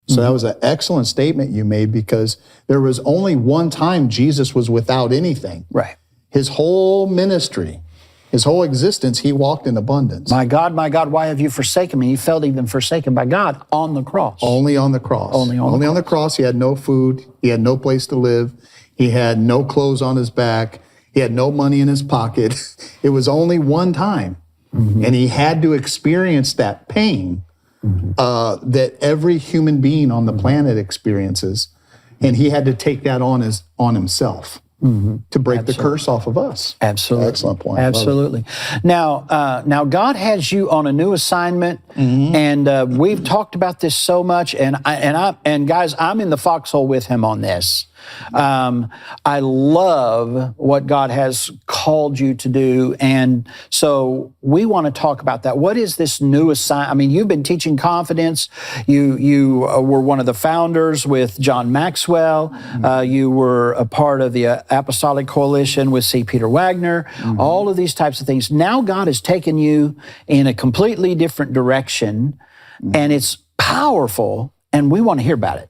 So that was an excellent statement you made, because there was only one time Jesus was without anything. Right. His whole ministry, his whole existence, he walked in abundance. My God, why have you forsaken me? He felt even forsaken by God on the cross. Only on the cross. Only on the cross. He had no food. He had no place to live. He had no clothes on his back. He had no money in his pocket. It was only one time. And he had to experience that pain that every human being on the planet experiences. And he had to take that on himself to break the curse off of us. Absolutely. Excellent point. Absolutely. Now God has you on a new assignment, and we've talked about this so much, and guys, I'm in the foxhole with him on this. I love what God has called you to do, and so we want to talk about that. What is this new assignment? I mean, you've been teaching confidence. You were one of the founders with John Maxwell. You were a part of the Apostolic Coalition with C. Peter Wagner. All of these types of things. Now God has taken you in a completely different direction, and it's powerful, and we want to hear about it.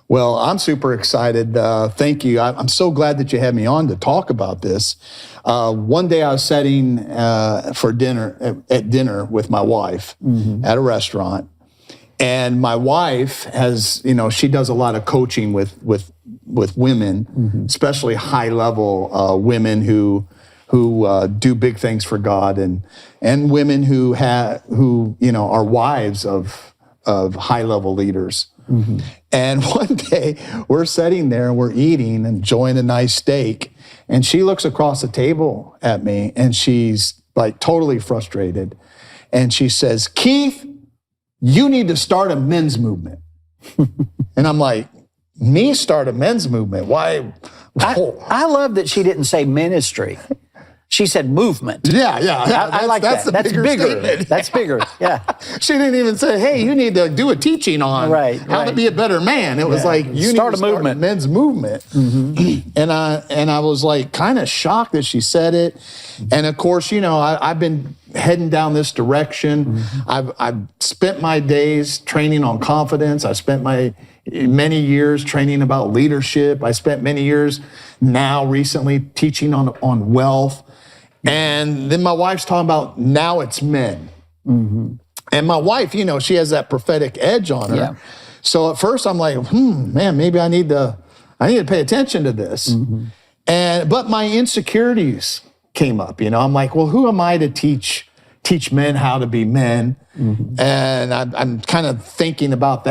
Well, I'm super excited. Thank you. I'm so glad that you had me on to talk about this. One day I was sitting at dinner with my wife at a restaurant, and my wife has, she does a lot of coaching with women, especially high level women who do big things for God, and women who are wives of high level leaders. And one day we're sitting there and we're eating, enjoying a nice steak, and she looks across the table at me and she's like totally frustrated. And she says, "Keith, you need to start a men's movement." And I'm like, "Me start a men's movement? Why?" I love that she didn't say ministry. She said movement. Yeah. I like that. That's bigger. That's bigger. Yeah. She didn't even say, "Hey, you need to do a teaching on how to be a better man." It was like, you start need to start a men's movement. And I was like kind of shocked that she said it. And of course, I've been heading down this direction. I've spent my days training on confidence. I spent many years training about leadership. I spent many years now recently teaching on wealth. And then my wife's talking about now it's men. And my wife, she has that prophetic edge on her. Yeah. So at first I'm like, man, maybe I need to pay attention to this. But my insecurities came up. I'm like, well, who am I to teach men how to be men? And I'm kind of thinking about that.